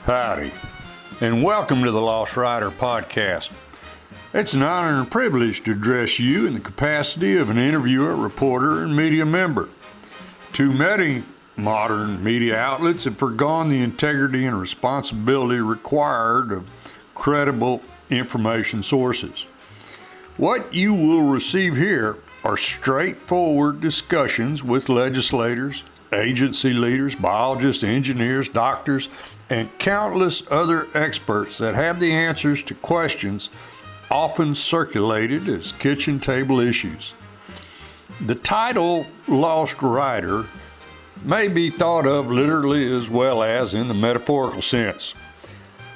Howdy, and welcome to the Lost Rider podcast. It's an honor and privilege to address you in the capacity of an interviewer, reporter, and media member. Too many modern media outlets have forgone the integrity and responsibility required of credible information sources. What you will receive here are straightforward discussions with legislators, agency leaders, biologists, engineers, doctors, and countless other experts that have the answers to questions often circulated as kitchen table issues. The title Lost Rider may be thought of literally as well as in the metaphorical sense.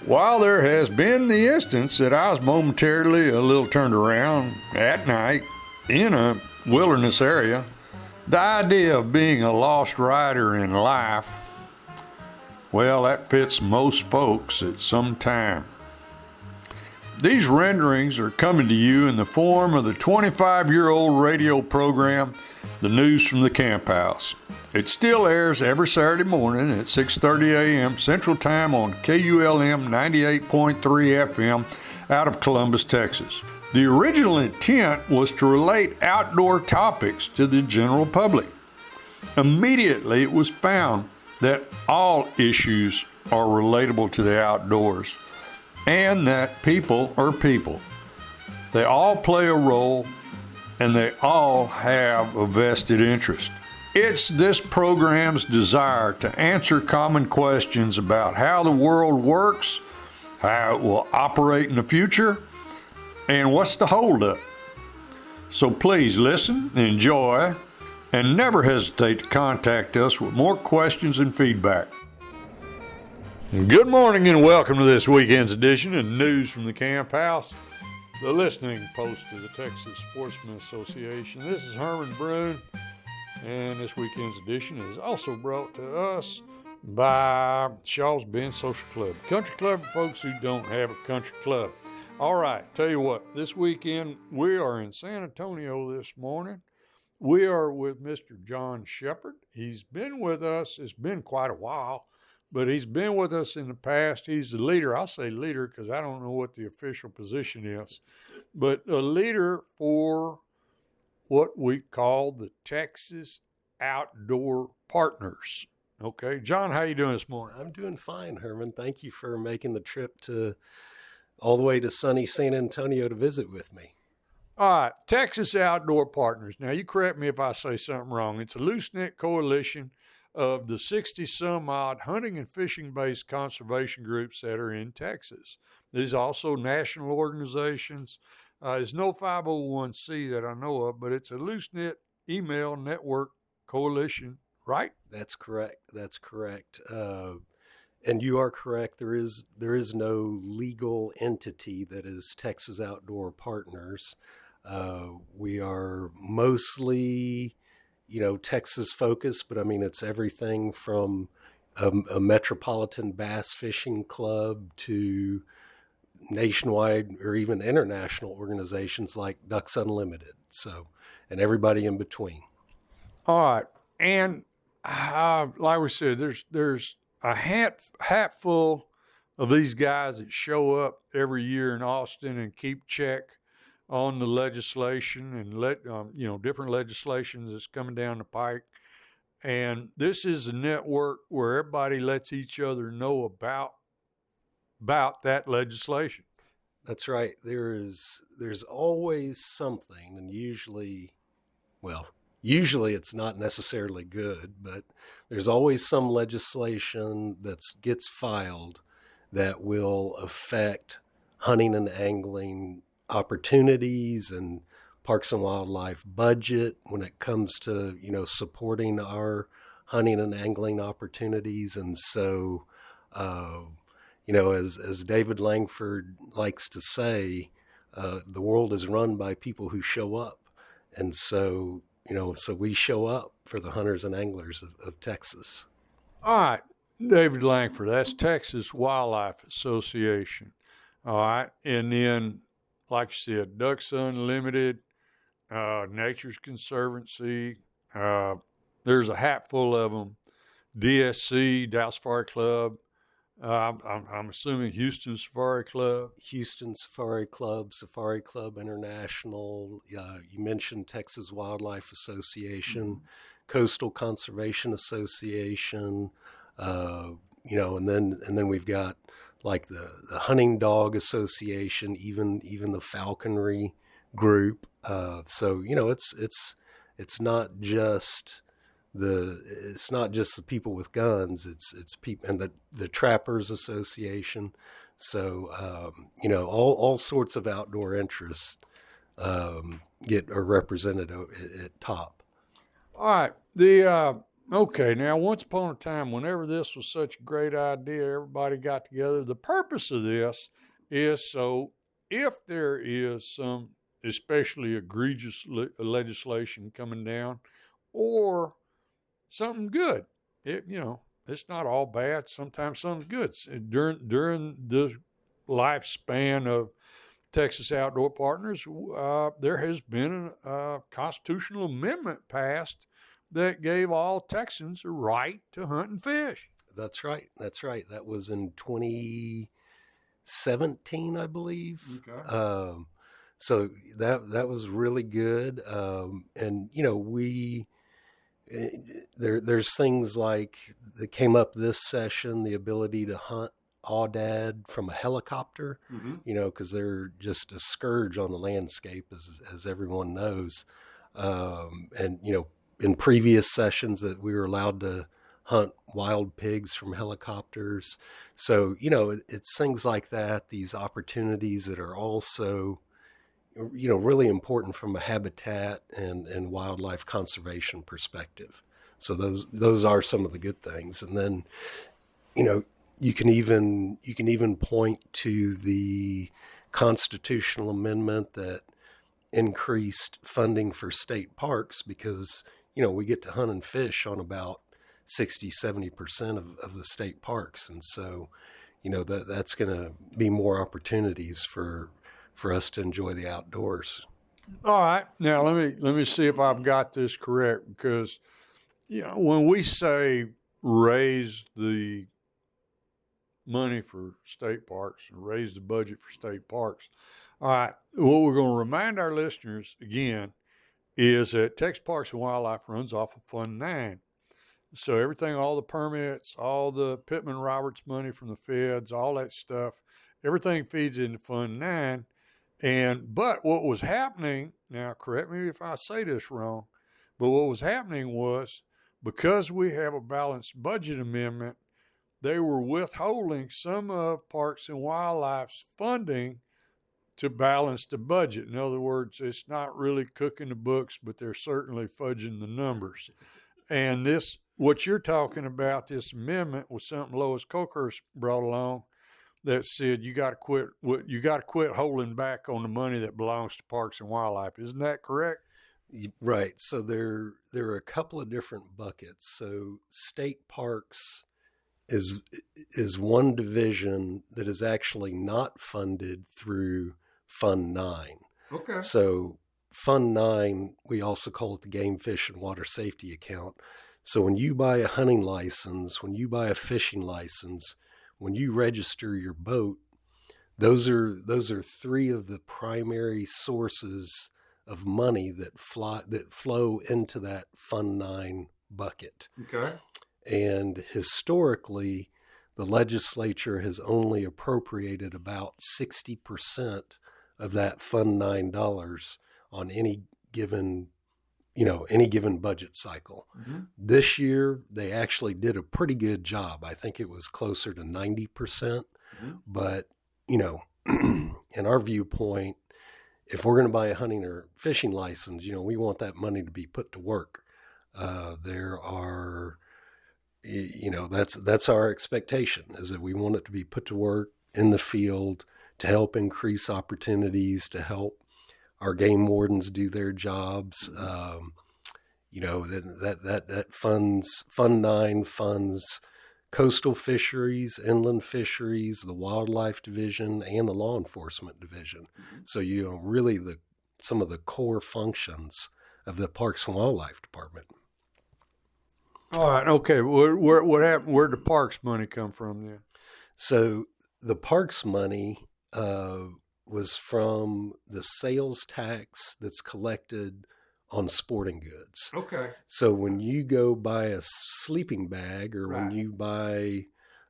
While there has been the instance that I was momentarily a little turned around at night in a wilderness area, the idea of being a lost rider in life, well, that fits most folks at some time. These renderings are coming to you in the form of the 25-year-old radio program, The News from the Camp House. It still airs every Saturday morning at 6:30 a.m. Central Time on KULM 98.3 FM out of Columbus, Texas. The original intent was to relate outdoor topics to the general public. Immediately, it was found that all issues are relatable to the outdoors and that people are people. They all play a role and they all have a vested interest. It's this program's desire to answer common questions about how the world works, how it will operate in the future, and what's the holdup. So please listen, enjoy, and never hesitate to contact us with more questions and feedback. Good morning and welcome to this weekend's edition of News from the Camp House, the listening post of the Texas Sportsman Association. This is Herman, Brune, and this weekend's edition is also brought to us by Shaw's Bend Social Club, country club for folks who don't have a country club. All right, tell you what, this weekend we are in San Antonio this morning. We are with Mr. John Shepard. He's been with us, it's been quite a while, but he's been with us in the past. He's the leader, I'll say leader because I don't know what the official position is, but a leader for what we call the Texas Outdoor Partners. Okay, John, how you doing this morning? I'm doing fine, Herman. Thank you for making the trip all the way to sunny San Antonio to visit with me. All right, Texas Outdoor Partners. Now, you correct me if I say something wrong. It's a loose-knit coalition of the 60-some-odd hunting and fishing-based conservation groups that are in Texas. These are also national organizations. There's no 501c that I know of, but it's a loose-knit email network coalition, right? That's correct. And you are correct. There is no legal entity that is Texas Outdoor Partners. We are mostly, Texas focused, but I mean, it's everything from a metropolitan bass fishing club to nationwide or even international organizations like Ducks Unlimited. So, and everybody in between. All right. And like we said, there's a hatful of these guys that show up every year in Austin and keep check on the legislation and different legislations that's coming down the pike. And this is a network where everybody lets each other know about that legislation. That's right. There's always something, and usually it's not necessarily good, but there's always some legislation that gets filed that will affect hunting and angling opportunities and Parks and Wildlife budget when it comes to, supporting our hunting and angling opportunities. And so, as David Langford likes to say, the world is run by people who show up. And so, so we show up for the hunters and anglers of Texas. All right, David Langford, that's Texas Wildlife Association. All right, and then, like you said, Ducks Unlimited, Nature's Conservancy, there's a hatful of them, DSC, Dallas Safari Club, I'm assuming Houston Safari Club. Houston Safari Club International. You mentioned Texas Wildlife Association, Coastal Conservation Association. And then we've got like the Hunting Dog Association, even the Falconry group. So it's not just the people with guns. It's people, and the Trappers Association. So all sorts of outdoor interests are represented at top. All right. Okay, now once upon a time, whenever this was such a great idea, everybody got together. The purpose of this is so if there is some especially egregious legislation coming down, or something good, it's not all bad. Sometimes something good. During the lifespan of Texas Outdoor Partners, there has been a constitutional amendment passed that gave all Texans a right to hunt and fish. That's right. That was in 2017, I believe. Okay. So that was really good. There's things like that came up this session, the ability to hunt aoudad from a helicopter, because they're just a scourge on the landscape, as everyone knows. In previous sessions that we were allowed to hunt wild pigs from helicopters. So, it's things like that, these opportunities that are also, really important from a habitat and wildlife conservation perspective. So those are some of the good things. And then, you can even point to the constitutional amendment that increased funding for state parks, because we get to hunt and fish on about 60-70% of the state parks. And so, that's going to be more opportunities for us to enjoy the outdoors. All right. Now let me see if I've got this correct, because when we say raise the money for state parks and raise the budget for state parks, all right, what we're going to remind our listeners again is that Texas Parks and Wildlife runs off of Fund 9. So everything, all the permits, all the Pittman Roberts money from the feds, all that stuff, everything feeds into Fund 9. But what was happening, now correct me if I say this wrong, but what was happening was, because we have a balanced budget amendment, they were withholding some of Parks and Wildlife's funding to balance the budget. In other words, it's not really cooking the books, but they're certainly fudging the numbers. And this, what you're talking about, this amendment, was something Lois Caucus brought along that said you got to quit holding back on the money that belongs to Parks and Wildlife. Isn't that correct? Right. So there are a couple of different buckets. So state parks is one division that is actually not funded through Fund 9. Okay. So Fund 9, we also call it the Game, Fish, and Water Safety Account. So when you buy a hunting license, when you buy a fishing license, when you register your boat, those are three of the primary sources of money that flow into that Fund 9 bucket. Okay. And historically, the legislature has only appropriated about 60% of that Fund 9 dollars on any given budget cycle. Mm-hmm. This year, they actually did a pretty good job. I think it was closer to 90%. Mm-hmm. But, in our viewpoint, if we're going to buy a hunting or fishing license, we want that money to be put to work. That's our expectation, is that we want it to be put to work in the field to help increase opportunities, to help our game wardens do their jobs. That Fund 9 funds coastal fisheries, inland fisheries, the wildlife division, and the law enforcement division. So, really some of the core functions of the Parks and Wildlife Department. All right. Okay. What happened? Where'd the parks money come from then? So the parks money was from the sales tax that's collected on sporting goods. Okay. So when you go buy a sleeping bag, or Right. when you buy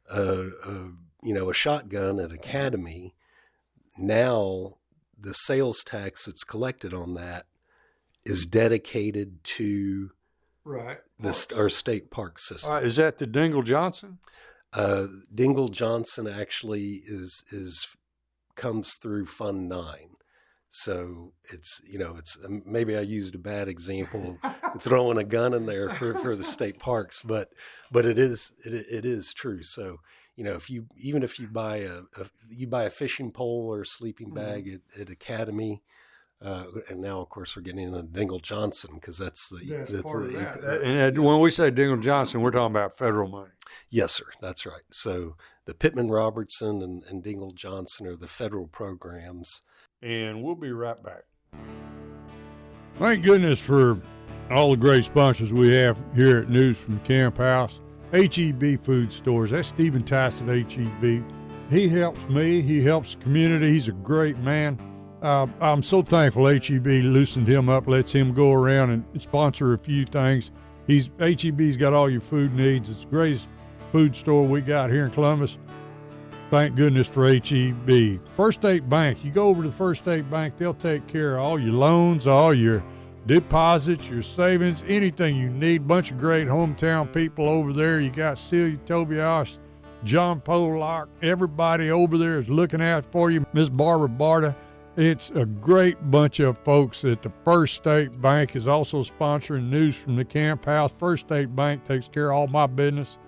a shotgun at Academy, now the sales tax that's collected on that is dedicated to Right. our state park system. Is that the Dingle Johnson? Dingle Johnson actually comes through Fund 9. So it's maybe I used a bad example throwing a gun in there for the state parks, but it is true. So, if you buy a fishing pole or a sleeping bag at Academy, and now of course we're getting into Dingle Johnson, because that's part of that. And when we say Dingle Johnson, we're talking about federal money. Yes, sir. That's right. So the Pittman Robertson and Dingle Johnson are the federal programs. And we'll be right back. Thank goodness for all the great sponsors we have here at News from the Camp House. H-E-B Food Stores. That's Stephen Tice at H-E-B. He helps me. He helps the community. He's a great man. I'm so thankful H-E-B loosened him up, lets him go around and sponsor a few things. H-E-B's got all your food needs. It's the greatest food store we got here in Columbus. Thank goodness for H-E-B. First State Bank. You go over to the First State Bank, they'll take care of all your loans, all your deposits, your savings, anything you need. Bunch of great hometown people over there. You got Celia Tobias, John Pollock. Everybody over there is looking out for you. Miss Barbara Barta. It's a great bunch of folks at the First State Bank is also sponsoring News from the Camp House. First State Bank takes care of all my business.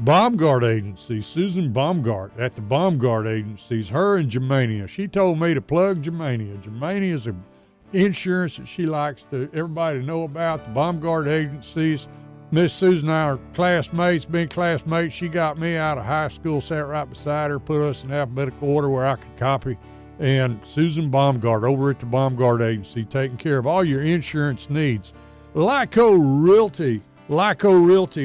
Baumgart Agency, Susan Baumgart at the Baumgart Agencies, her and Germania. She told me to plug Germania. Germania is an insurance that she likes everybody to know about. The Baumgart Agencies. Miss Susan and I are classmates, been classmates. She got me out of high school, sat right beside her, put us in alphabetical order where I could copy. And Susan Baumgart over at the Baumgart Agency, taking care of all your insurance needs. Lyco Realty,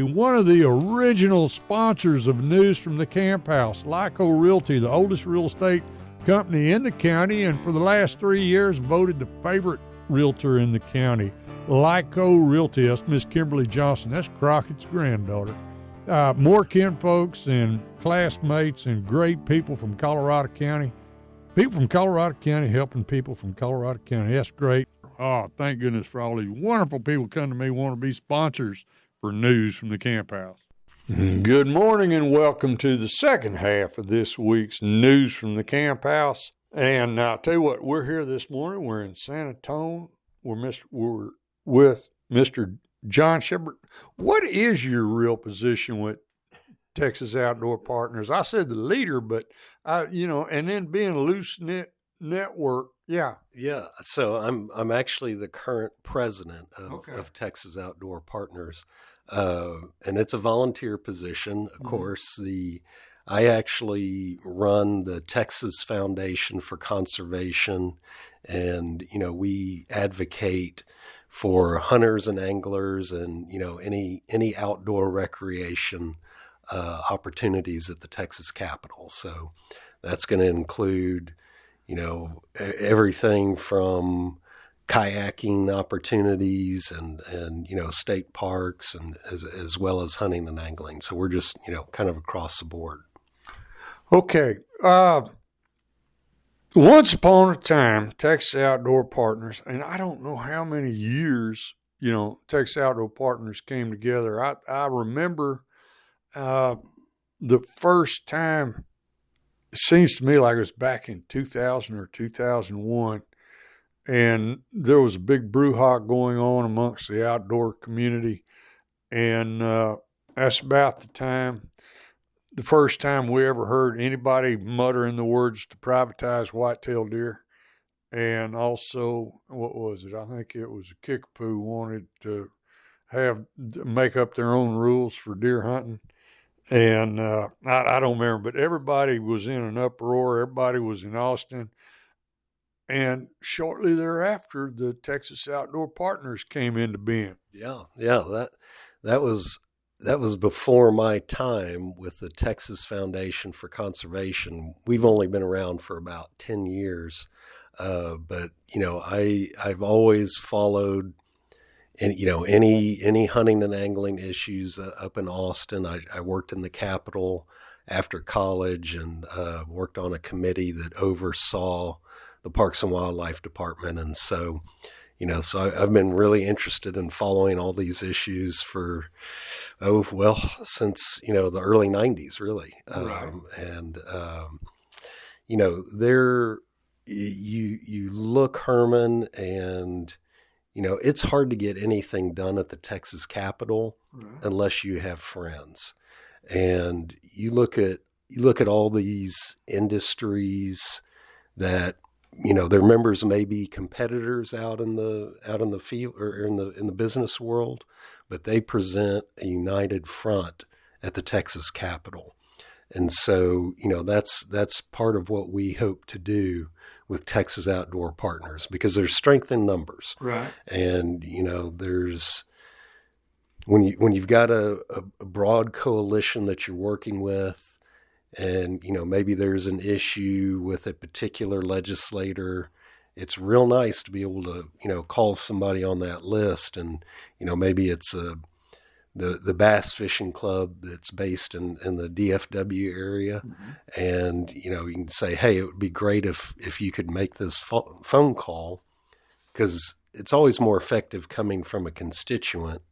one of the original sponsors of News from the Camp House. Lyco Realty, the oldest real estate company in the county, and for the last 3 years voted the favorite realtor in the county. Lyco Realty, that's Miss Kimberly Johnson. That's Crockett's granddaughter. More kinfolks and classmates and great people from Colorado County. People from Colorado County helping people from Colorado County. That's great. Oh, thank goodness for all these wonderful people come to me want to be sponsors for News from the Camp House. Good morning and welcome to the second half of this week's News from the Camp House. And I'll tell you what, we're here this morning. We're in San Antonio. We're with Mr. John Shepard. What is your real position with Texas Outdoor Partners? I said the leader, but and then being a loose-knit network. Yeah. So I'm actually the current president of Texas Outdoor Partners, and it's a volunteer position. Of course, I actually run the Texas Foundation for Conservation, and we advocate for hunters and anglers, and any outdoor recreation opportunities at the Texas Capitol. So that's going to include everything from kayaking opportunities and state parks, and as well as hunting and angling. So we're just kind of across the board. Okay. Once upon a time, Texas Outdoor Partners, and I don't know how many years Texas Outdoor Partners came together. I remember the first time. It seems to me like it was back in 2000 or 2001, and there was a big brouhaha going on amongst the outdoor community, and that's about the first time we ever heard anybody muttering the words to privatize whitetail deer. And also, what was it? I think it was a Kickapoo wanted to make up their own rules for deer hunting. And I don't remember, but everybody was in an uproar. Everybody was in Austin. And shortly thereafter, the Texas Outdoor Partners came into being. Yeah. That was that was before my time with the Texas Foundation for Conservation. We've only been around for about 10 years. But, I've always followed any hunting and angling issues up in Austin. I worked in the Capitol after college and worked on a committee that oversaw the Parks and Wildlife Department. And so, I've been really interested in following all these issues for, since, the early 90s, really. Right. You look, Herman, and, it's hard to get anything done at the Texas Capitol unless you have friends. And you look at all these industries that, their members may be competitors out in the field or in the business world, but they present a united front at the Texas Capitol. And so, that's part of what we hope to do with Texas Outdoor Partners, because there's strength in numbers. Right. And, there's, when you've got a broad coalition that you're working with, and, maybe there's an issue with a particular legislator, it's real nice to be able to, call somebody on that list. And, maybe it's the Bass Fishing Club that's based in the DFW area. Mm-hmm. And, you can say, hey, it would be great if you could make this phone call, because it's always more effective coming from a constituent.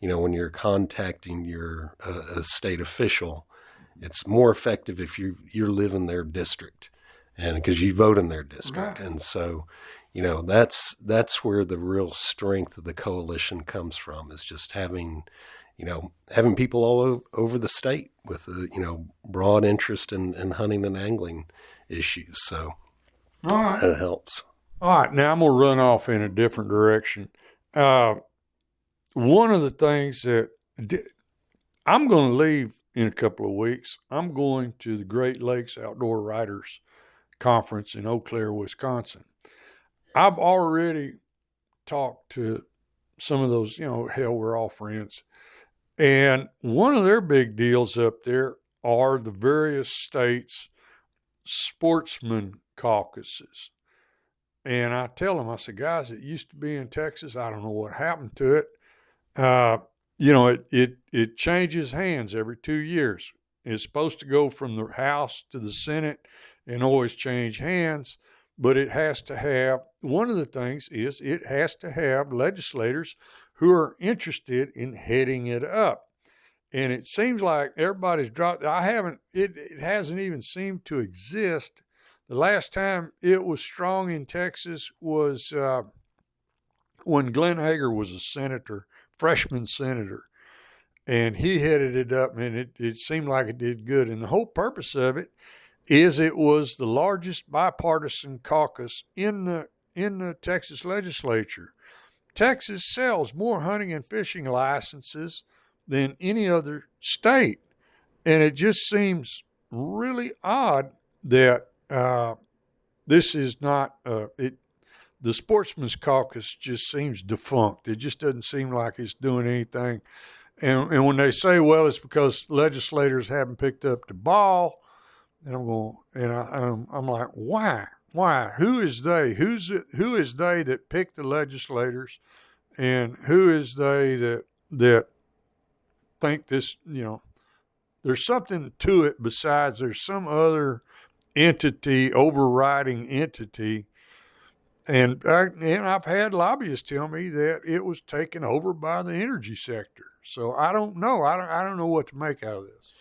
When you're contacting your a state official, it's more effective if you live in their district, and because you vote in their district. Right. And so, that's where the real strength of the coalition comes from, is just having people all over the state with a, broad interest in hunting and angling issues. So all right. That helps. All right. Now I'm going to run off in a different direction. One of the things that I'm going to leave in a couple of weeks, I'm going to the Great Lakes Outdoor Writers Conference in Eau Claire, Wisconsin. I've already talked to some of those, hell, we're all friends. And one of their big deals up there are the various states' sportsman caucuses. And I tell them, I said, guys, it used to be in Texas. I don't know what happened to it. It changes hands every 2 years. It's supposed to go from the House to the Senate and always change hands. But it has to have, one of the things is it has to have legislators who are interested in heading it up. And it seems like everybody's dropped. It hasn't even seemed to exist. The last time it was strong in Texas was when Glenn Hager was a senator, freshman senator. And he headed it up, and it seemed like it did good. And the whole purpose of it is it was the largest bipartisan caucus in the Texas Legislature. Texas sells more hunting and fishing licenses than any other state. And it just seems really odd that this is not the Sportsman's Caucus just seems defunct. It just doesn't seem like it's doing anything. And when they say, well, it's because legislators haven't picked up the ball, and I'm like, why? Why? Who is they? Who is they that pick the legislators, and who is they that think this? There's something to it besides there's some other entity, overriding entity. And I've had lobbyists tell me that it was taken over by the energy sector. So I don't know. I don't know what to make out of this.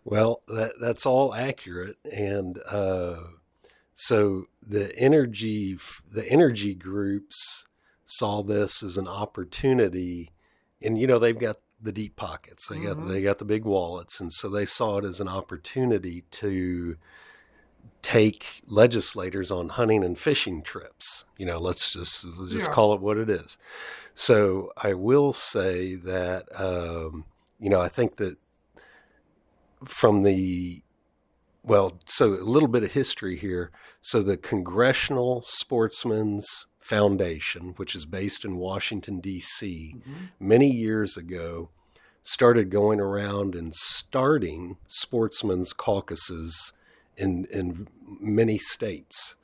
Well, that's all accurate. And so the energy groups saw this as an opportunity, and they've got the deep pockets. They got the big wallets, and so they saw it as an opportunity to take legislators on hunting and fishing trips. Let's just call it what it is. So I will say that I think that so a little bit of history here. So the Congressional Sportsman's Foundation, which is based in Washington, D.C., many years ago started going around and starting Sportsman's caucuses in many states.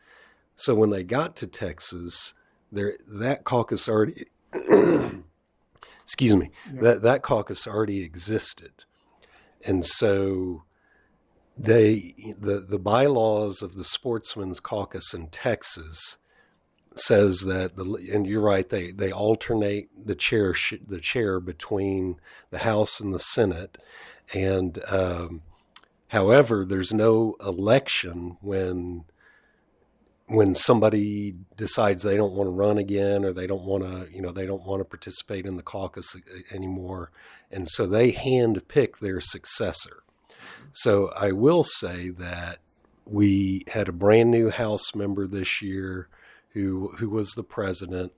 So when they got to Texas, that caucus already, excuse me, that caucus already existed. And so the bylaws of the Sportsman's Caucus in Texas says that and you're right, they alternate the chair between the House and the Senate, and however, there's no election when somebody decides they don't want to run again, or they don't want to participate in the caucus anymore, and so they hand pick their successor. So I will say that we had a brand new House member this year who was the president,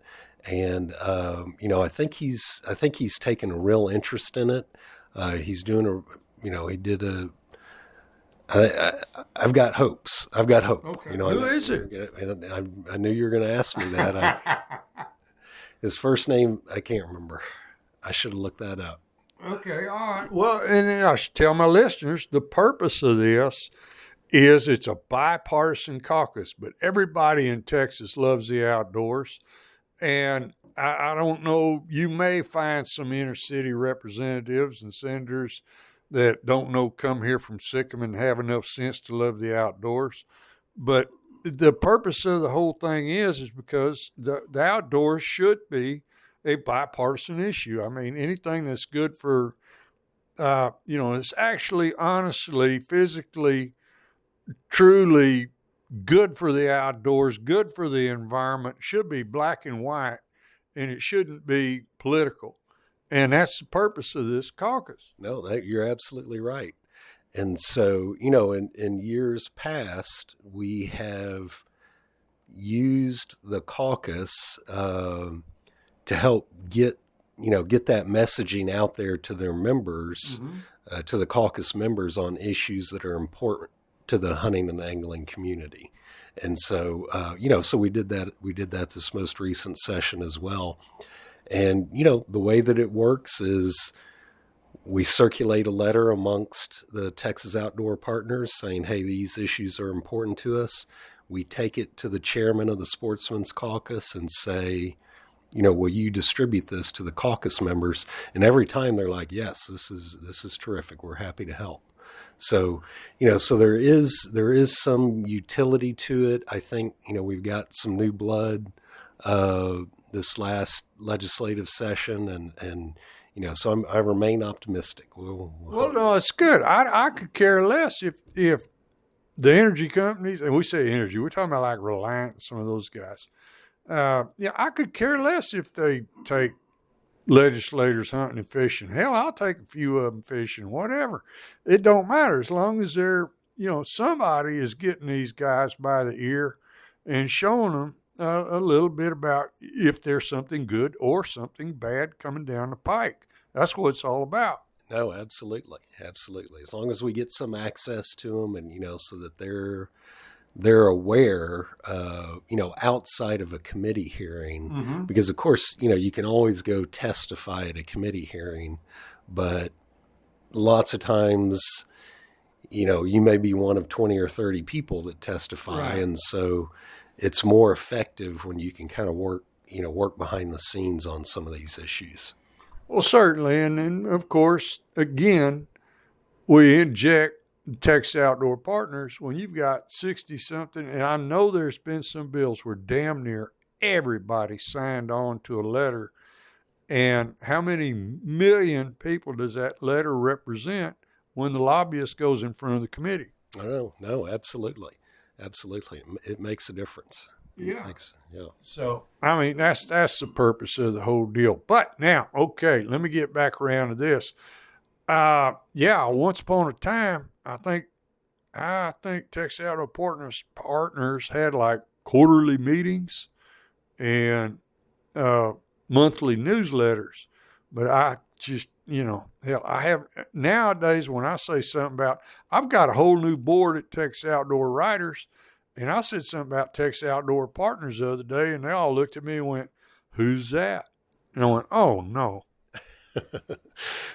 and I think he's taken a real interest in it. He's doing I've got hopes. Okay. Who is it? I knew you were going to ask me that. His first name, I can't remember. I should have looked that up. Okay, all right. Well, and I should tell my listeners, the purpose of this is it's a bipartisan caucus, but everybody in Texas loves the outdoors. And I don't know, you may find some inner city representatives and senators that don't know, come here from Sycamore and have enough sense to love the outdoors. But the purpose of the whole thing is because the outdoors should be a bipartisan issue. I mean, anything that's good for, it's actually, honestly, physically, truly good for the outdoors, good for the environment, should be black and white, and it shouldn't be political. And that's the purpose of this caucus. No, you're absolutely right. And so, in years past, we have used the caucus to help get that messaging out there to their members, to the caucus members, on issues that are important to the hunting and angling community. And so, so we did that this most recent session as well. And, the way that it works is we circulate a letter amongst the Texas Outdoor Partners saying, hey, these issues are important to us. We take it to the chairman of the Sportsman's Caucus and say, will you distribute this to the caucus members? And every time they're like, yes, this is terrific. We're happy to help. So, so there is some utility to it. I think, we've got some new blood this last legislative session, and so I remain optimistic. Well, no, it's good. I could care less if the energy companies, and we say energy, we're talking about like Reliant, some of those guys. I could care less if they take legislators hunting and fishing. Hell, I'll take a few of them fishing, whatever. It don't matter as long as they're, somebody is getting these guys by the ear and showing them a little bit about if there's something good or something bad coming down the pike. That's what it's all about. No, absolutely. Absolutely. As long as we get some access to them and, so that they're aware, outside of a committee hearing, because of course, you can always go testify at a committee hearing, but lots of times, you may be one of 20 or 30 people that testify. Right. And so it's more effective when you can kind of work behind the scenes on some of these issues. Well, certainly. And then, of course, again, we inject Texas Outdoor Partners when you've got 60-something, and I know there's been some bills where damn near everybody signed on to a letter. And how many million people does that letter represent when the lobbyist goes in front of the committee? No, absolutely. Absolutely. It makes a difference. Yeah. So, I mean, that's the purpose of the whole deal. But now, okay, let me get back around to this. Once upon a time, I think Texas Outdoor Partners had like quarterly meetings and monthly newsletters. But I just, I have nowadays when I say something about, I've got a whole new board at Texas Outdoor Writers, and I said something about Texas Outdoor Partners the other day, and they all looked at me and went, "Who's that?" And I went, "Oh no."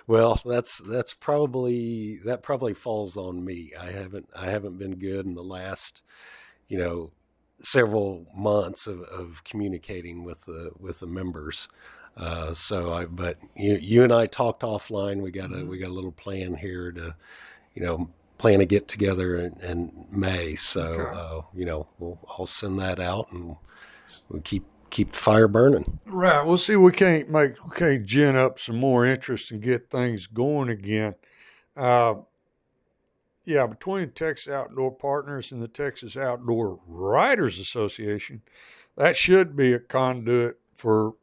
Well, that probably falls on me. I haven't been good in the last, you know, several months of communicating with the members. But you and I talked offline. We got a little plan here to, plan to get together in May. So, Okay. I'll send that out and we'll keep the fire burning. Right. We'll see. We can't gin up some more interest and get things going again. Uh, yeah, between Texas Outdoor Partners and the Texas Outdoor Writers Association, that should be a conduit for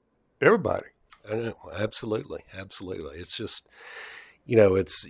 everybody. I know, absolutely. It's just, it's